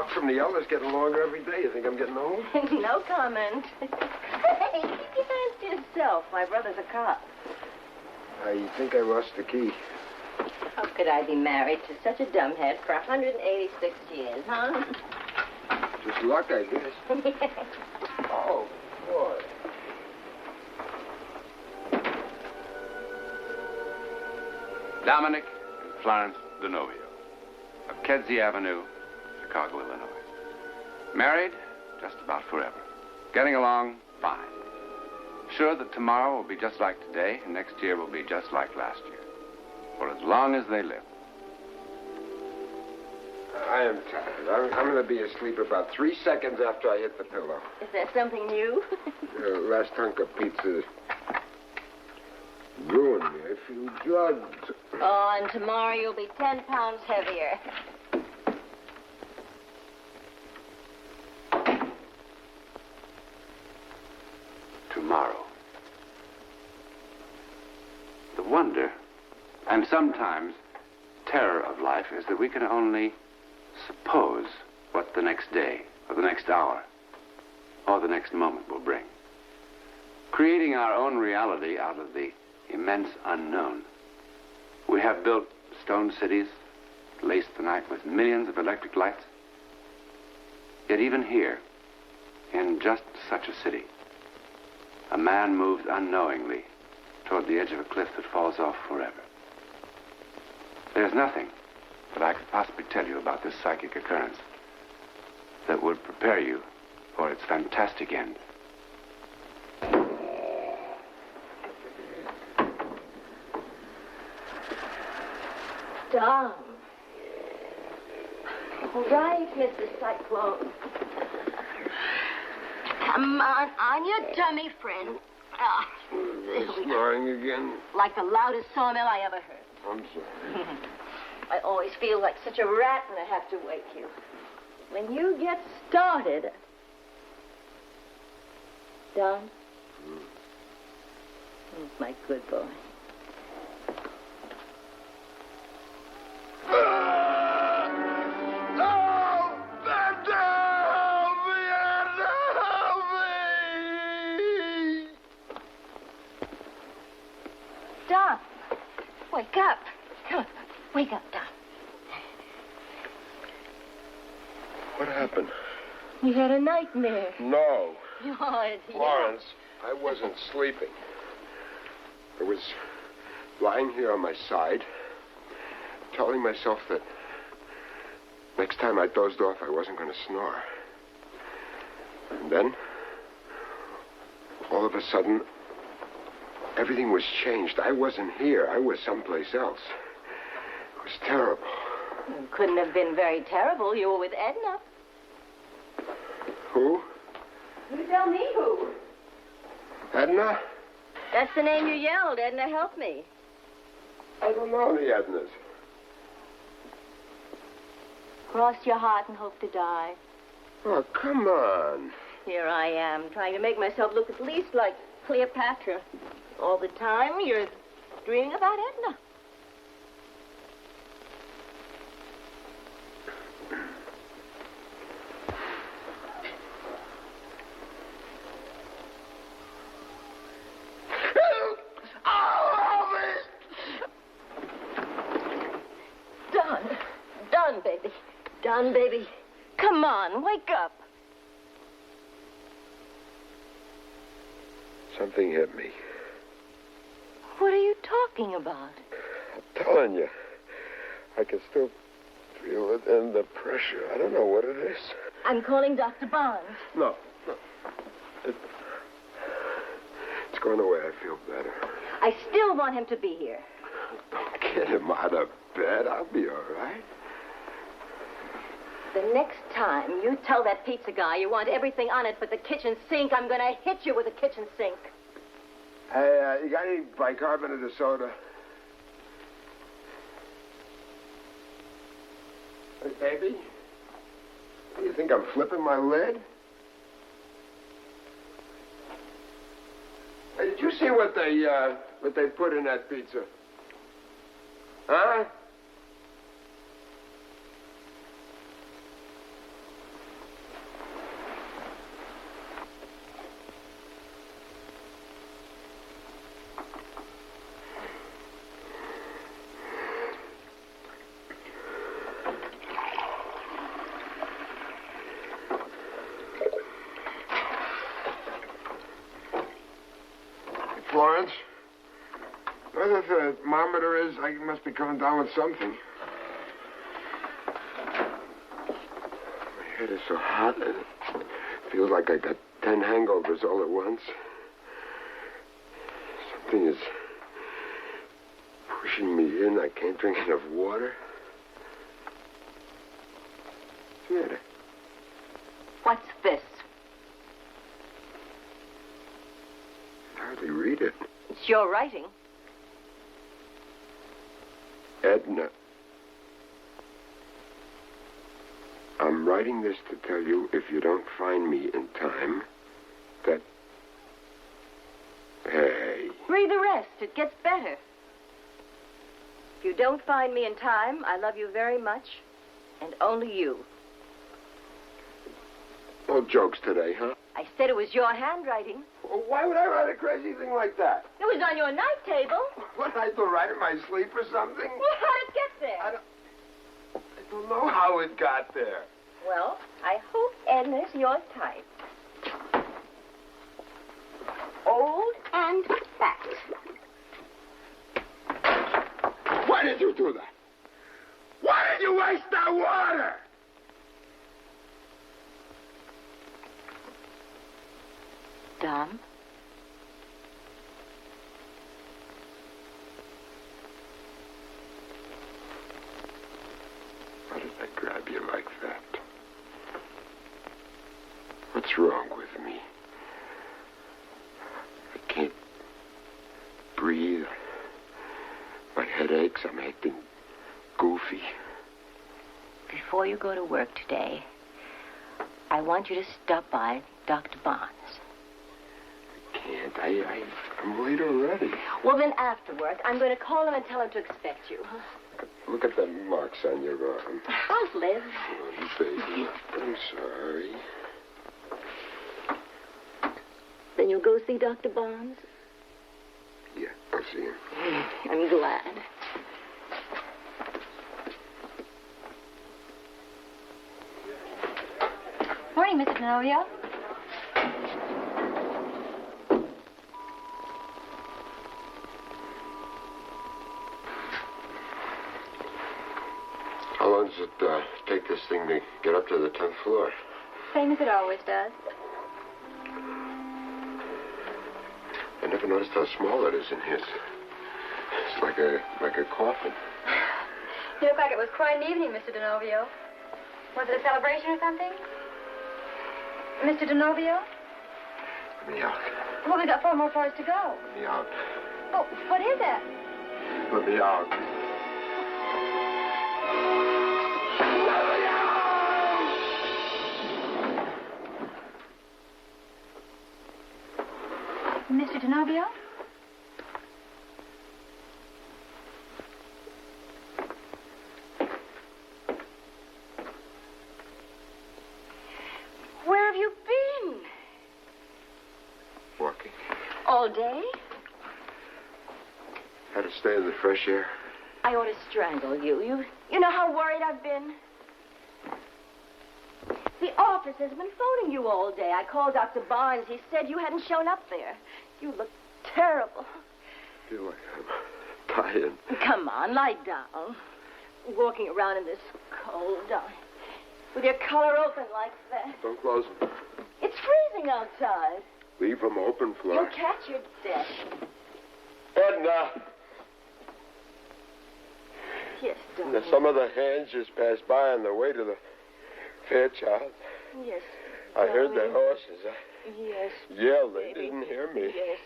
walk from the elders getting longer every day. You think I'm getting old? No comment. Hey, keep your hands to yourself. My brother's a cop. I think I lost the key. How could I be married to such a dumbhead for 186 years, huh? Just luck, I guess. Oh, boy. Dominic and Florence Denovio of Kedzie Avenue, Chicago, Illinois. Married just about forever. Getting along fine. Sure that tomorrow will be just like today, and next year will be just like last year. For as long as they live. I am tired. I'm going to be asleep about 3 seconds after I hit the pillow. Is that something new? The last hunk of pizza ruined me. I feel drugged. Oh, and tomorrow you'll be 10 pounds heavier. Tomorrow. The wonder, and sometimes terror of life, is that we can only suppose what the next day, or the next hour, or the next moment will bring. Creating our own reality out of the immense unknown. We have built stone cities, laced the night with millions of electric lights. Yet even here, in just such a city, a man moves unknowingly toward the edge of a cliff that falls off forever. There's nothing that I could possibly tell you about this psychic occurrence that would prepare you for its fantastic end. Dom. All right, Mr. Cyclone. Come on your dummy, friend. Snoring again? Like the loudest sawmill I ever heard. I'm sorry. I always feel like such a rat when I have to wake you. When you get started... Don? Oh, my good boy. Don, wake up. Come on, wake up, Don. What happened? You had a nightmare. No. Oh, Florence, I wasn't sleeping. I was lying here on my side, telling myself that next time I dozed off, I wasn't going to snore. And then, all of a sudden, everything was changed. I wasn't here. I was someplace else. It was terrible. It couldn't have been very terrible. You were with Edna. Who? You tell me who. Edna? That's the name you yelled. Edna, help me. I don't know the Ednas. Cross your heart and hope to die. Oh, come on. Here I am, trying to make myself look at least like Cleopatra. All the time, you're dreaming about Edna. Don, baby. Come on, wake up. Something hit me. What are you talking about? I'm telling you. I can still feel it in the pressure. I don't know what it is. I'm calling Dr. Barnes. No. It's going away. I feel better. I still want him to be here. Don't get him out of bed. I'll be all right. The next time you tell that pizza guy you want everything on it but the kitchen sink, I'm going to hit you with a kitchen sink. Hey, you got any bicarbonate of soda? Hey, baby? You think I'm flipping my lid? Hey, did you see what they put in that pizza? Huh? Florence. Where the thermometer is, I must be coming down with something. My head is so hot, and it feels like I got 10 hangovers all at once. Something is pushing me in. I can't drink enough water. What's the matter? What's this? I can hardly read it. It's your writing. Edna. I'm writing this to tell you if you don't find me in time, that... Hey. Read the rest. It gets better. If you don't find me in time, I love you very much, and only you. No jokes today, huh? I said it was your handwriting. Well, why would I write a crazy thing like that? It was on your night table. What, I to write in my sleep or something? Well, how did it get there? I don't know how it got there. Well, I hope Edna's your type. Old and fat. Why did you do that? Why did you waste that water? Dom? Why did I grab you like that? What's wrong with me? I can't breathe. My head aches. I'm acting goofy. Before you go to work today, I want you to stop by Dr. Barnes. Can't. I'm late already. Well, then after work, I'm going to call him and tell him to expect you. Look at the marks on your arm. I'll live. Oh, baby. I'm sorry. Then you'll go see Dr. Barnes? Yeah, I'll see him. I'm glad. Morning, Mr. Denovio. How long does it take this thing to get up to the 10th floor? Same as it always does. I never noticed how small it is in here. It's like a coffin. You look like it was quite an evening, Mr. Denovio. Was it a celebration or something? Mr. Denovio? Let me out. Well, we got 4 more floors to go. Let me out. Oh, what is it? Let me out. Let me out! Mr. Denovio? Where have you been? Walking. All day? Had to stay in the fresh air. I ought to strangle you. You know how worried I've been? The office has been phoning you all day. I called Dr. Barnes. He said you hadn't shown up there. You look terrible. I feel like I'm dying. Come on, lie down. Walking around in this cold, with your collar open like that. Don't close them. It's freezing outside. Leave them open, Flora. You'll catch your death. Edna! Yes, darling. Some of the hands just passed by on the way to the Fairchild. Yes, I heard the darling. horses Yes, yell. They baby. didn't hear me. Yes.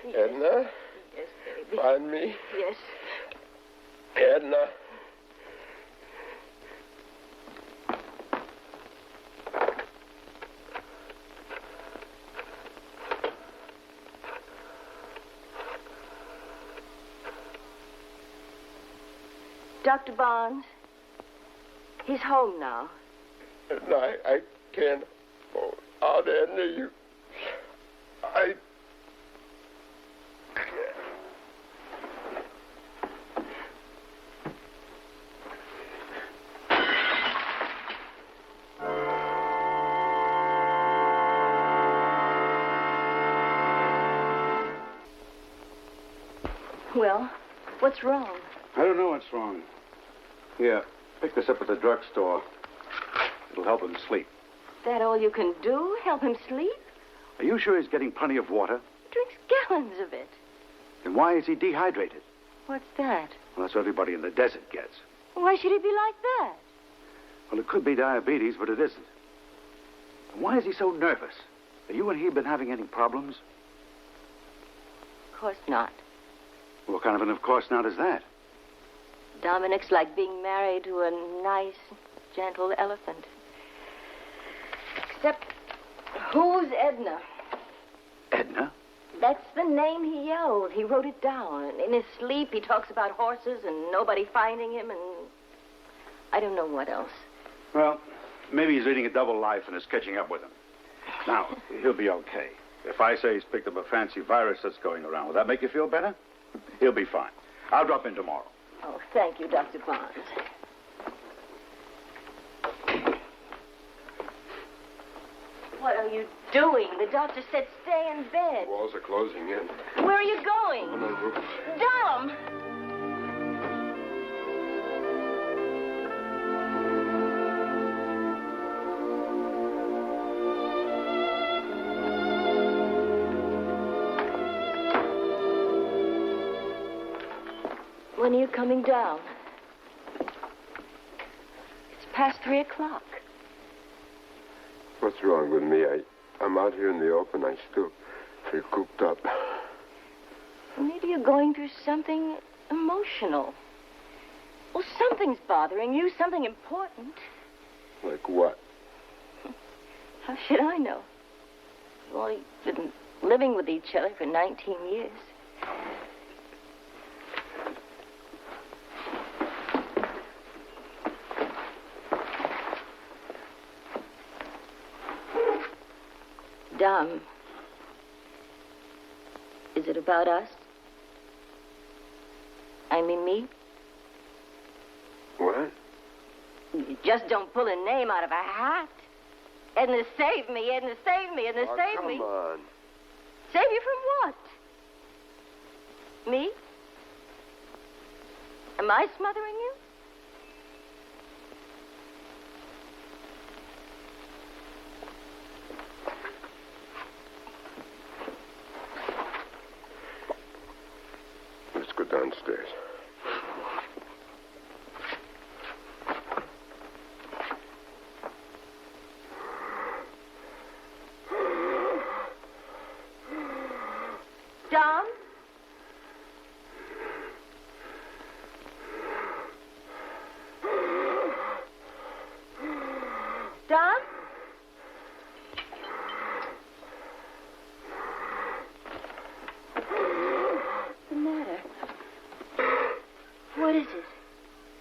Yes. Edna, Yes, baby. find me. Yes. Edna. Dr. Barnes, he's home now. Edna, I can't hold out, Edna. I... Well, what's wrong? I don't know what's wrong. Here, pick this up at the drugstore. It'll help him sleep. That all you can do? Help him sleep? Are you sure he's getting plenty of water? He drinks gallons of it. Then why is he dehydrated? What's that? Well, that's what everybody in the desert gets. Why should he be like that? Well, it could be diabetes, but it isn't. And why is he so nervous? Have you and he been having any problems? Of course not. What kind of an of course not is that? Dominic's like being married to a nice, gentle elephant. Except, who's Edna? Edna? That's the name he yelled. He wrote it down. In his sleep, he talks about horses and nobody finding him and I don't know what else. Well, maybe he's leading a double life and is catching up with him. Now, he'll be okay. If I say he's picked up a fancy virus that's going around, will that make you feel better? He'll be fine. I'll drop in tomorrow. Oh, thank you, Dr. Barnes. What are you doing? The doctor said stay in bed. The walls are closing in. Where are you going? On the roof. Dom! When are you coming down? It's past 3 o'clock. What's wrong with me? I'm out here in the open. I still feel cooped up. Maybe you're going through something emotional. Well, something's bothering you, something important. Like what? How should I know? Well, you've been living with each other for 19 years. Dom, is it about us? I mean me? What? You just don't pull a name out of a hat. Edna, save me. Edna, save me. Edna, save me. Come on. Save you from what? Me? Am I smothering you? Let's go downstairs. Dom? Dom? What's the matter? What is it?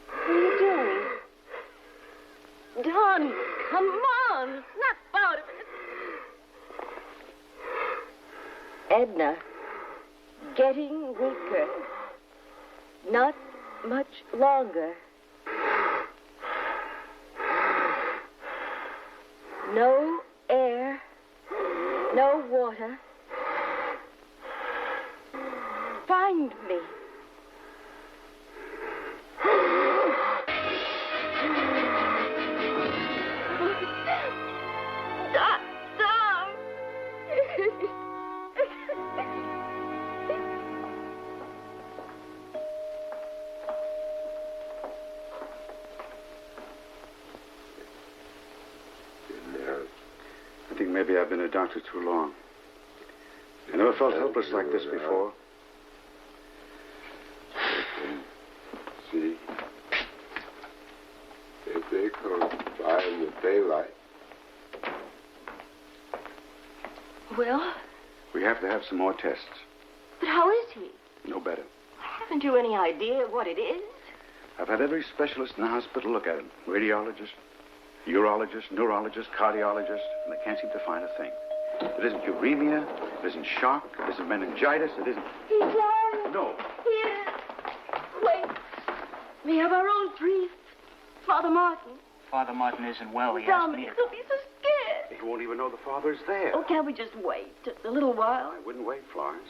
What are you doing? Dom, come on. Snap out of it. Edna. Getting weaker. Not much longer. No air. No water. Find me. Dom! I think maybe I've been a doctor too long. I never felt helpless like this before. See? If they come by in the daylight. Well, We have to have some more tests. but how is he? No better. Haven't you any idea what it is? I've had every specialist in the hospital look at him. Radiologist, urologist, neurologist, cardiologist, and they can't seem to find a thing. It isn't uremia, it isn't shock, it isn't meningitis, it isn't... He's down. No. Here. Wait. We have our own priest, Father Martin. Father Martin isn't well. He asked me Dominic, to... he'll be so scared. He won't even know the father's there. Oh, can't we just wait a little while? I wouldn't wait, Florence.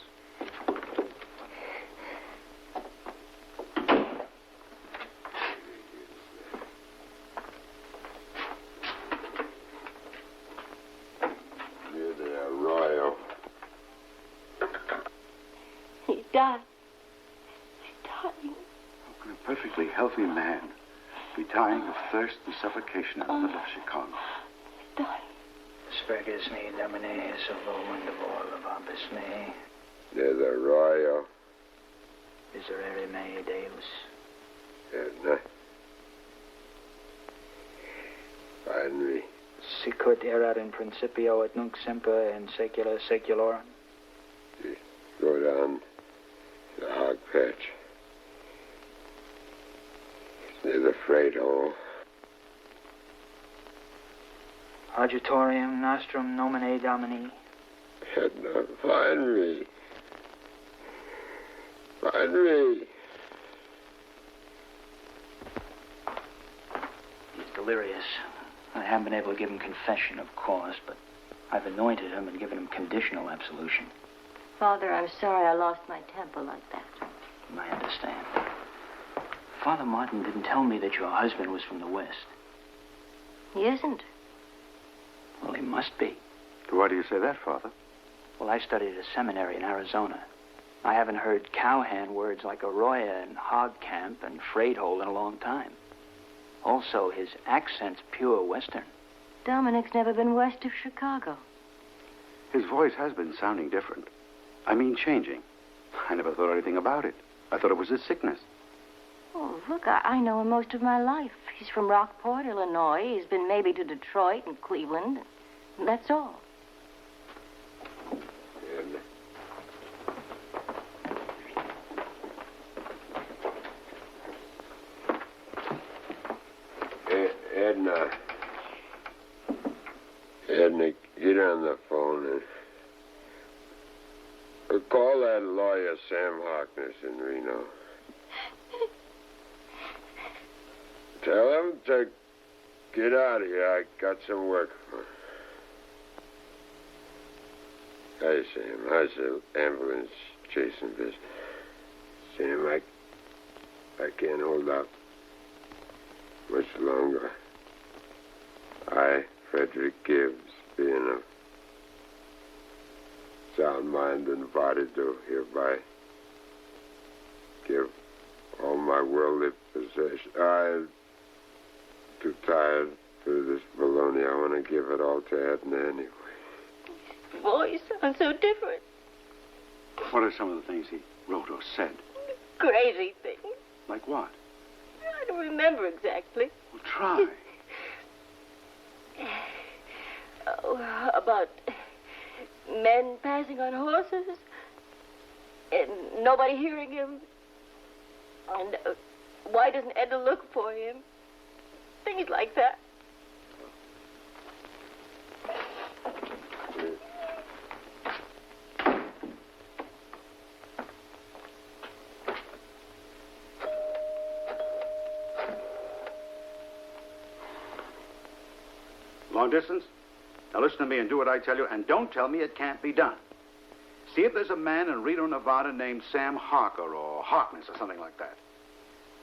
die. He's dying. How can a perfectly healthy man be dying of thirst and suffocation in the middle of Chicago? He's dying. Spreches me, Dominic, solo wonderful of me. There's a royal. Miserere mei Deus. Edna. Finally. Sicut erat in principio et nunc semper in saecula saeculorum. Go down the hog patch. It's near the freight hole. Agitorium nostrum nomine Domini. Edna, find me. Find me. He's delirious. I haven't been able to give him confession, of course, but I've anointed him and given him conditional absolution. Father, I'm sorry I lost my temper like that. I understand. Father Martin didn't tell me that your husband was from the West. He isn't. Well, he must be. Why do you say that, Father? Well, I studied at a seminary in Arizona. I haven't heard cowhand words like arroyo and hog camp and freight hole in a long time. Also, his accent's pure Western. Dominic's never been west of Chicago. His voice has been sounding different. I mean, changing. I never thought anything about it. I thought it was his sickness. Oh, look, I know him most of my life. He's from Rockport, Illinois. He's been maybe to Detroit and Cleveland. That's all. Edna. Edna, get on the phone and call that lawyer Sam Harkness in Reno. Tell him to get out of here. I got some work for him. Hi, Sam. How's the ambulance chasing business? Sam, I can't hold out much longer. I, Frederick Gibbs, being of sound mind and body, do hereby give all my worldly possessions. I'm too tired for this baloney. I want to give it all to Edna anyway. His voice sounds so different. What are some of the things he wrote or said? Crazy things. Like what? I don't remember exactly. Well, try. Oh, about men passing on horses and nobody hearing him. And why doesn't Edna look for him? Things like that. Long distance? Now listen to me and do what I tell you, and don't tell me it can't be done. See if there's a man in Reno, Nevada named Sam Harker or Harkness or something like that.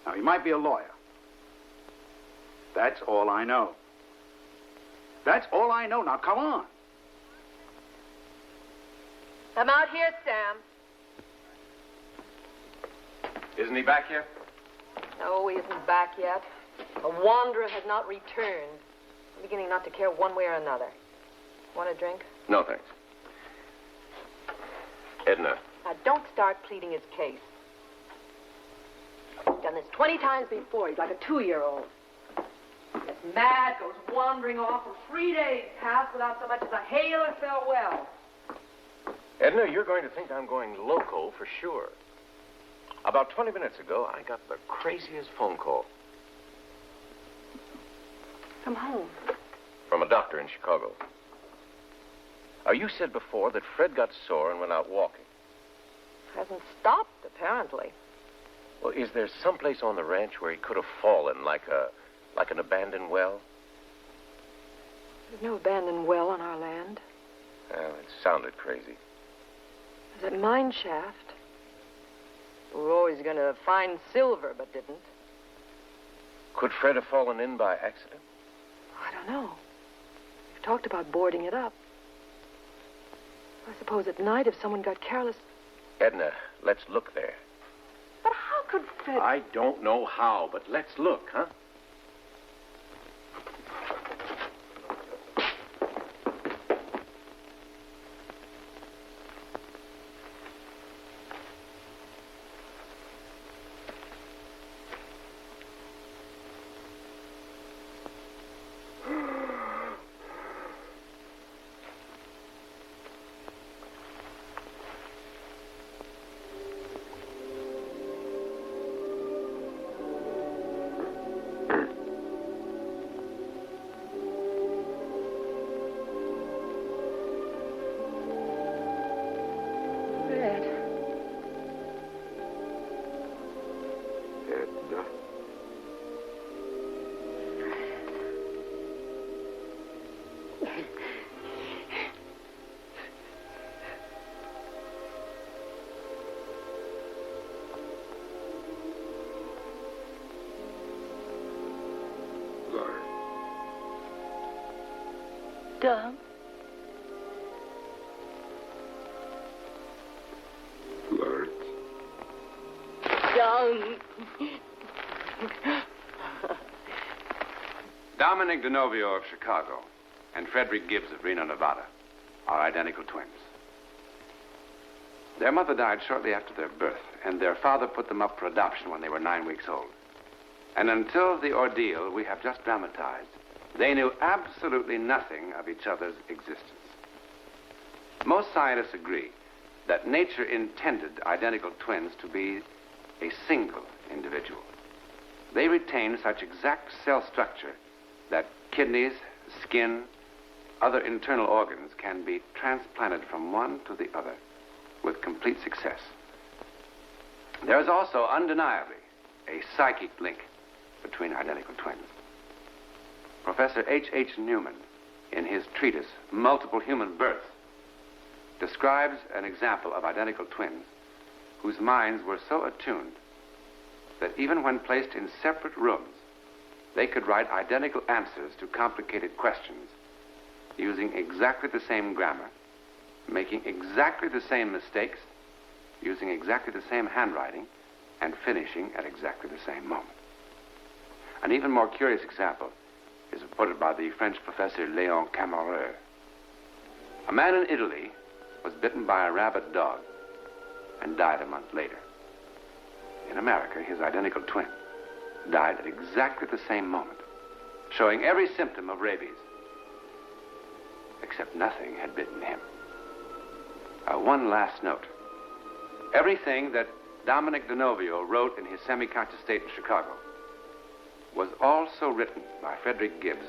Now, he might be a lawyer. That's all I know. That's all I know. Now, come on. I'm out here, Sam. Isn't he back yet? No, he isn't back yet. A wanderer has not returned. I'm beginning not to care one way or another. Want a drink? No, thanks. Edna. Now, don't start pleading his case. He's done this 20 times before. He's like a 2-year-old. Gets mad, goes wandering off, and 3 days pass without so much as a hail or farewell. Edna, you're going to think I'm going loco for sure. About 20 minutes ago, I got the craziest phone call. From home. From a doctor in Chicago. You said before that Fred got sore and went out walking. Hasn't stopped, apparently. Well, is there someplace on the ranch where he could have fallen, like an abandoned well? There's no abandoned well on our land. Well, it sounded crazy. There's a mine shaft. We were always going to find silver, but didn't. Could Fred have fallen in by accident? I don't know. We've talked about boarding it up. I suppose at night, if someone got careless, Edna, let's look there. But how could Fred... I don't know how, but let's look, huh? Edna. Lauren. Dom? Florence. Dom. Dominic DeNovio of Chicago and Frederick Gibbs of Reno, Nevada are identical twins. Their mother died shortly after their birth, and their father put them up for adoption when they were 9 weeks old. And until the ordeal we have just dramatized, they knew absolutely nothing of each other's existence. Most scientists agree that nature intended identical twins to be a single individual. They retain such exact cell structure that kidneys, skin, other internal organs can be transplanted from one to the other with complete success. There is also undeniably a psychic link between identical twins. Professor H.H. Newman, in his treatise, Multiple Human Births, describes an example of identical twins whose minds were so attuned that even when placed in separate rooms, they could write identical answers to complicated questions using exactly the same grammar, making exactly the same mistakes, using exactly the same handwriting, and finishing at exactly the same moment. An even more curious example is reported by the French professor Léon Camareux. A man in Italy was bitten by a rabid dog and died a month later. In America, his identical twin died at exactly the same moment, showing every symptom of rabies, except nothing had bitten him. One last note. Everything that Dominic DeNovio wrote in his semi-conscious state in Chicago was also written by Frederick Gibbs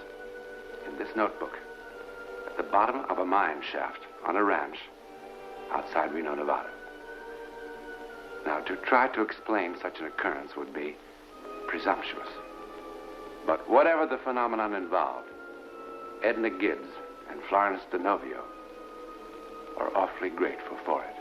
in this notebook at the bottom of a mine shaft on a ranch outside Reno, Nevada. Now, to try to explain such an occurrence would be presumptuous. But whatever the phenomenon involved, Edna Gibbs and Florence DeNovio are awfully grateful for it.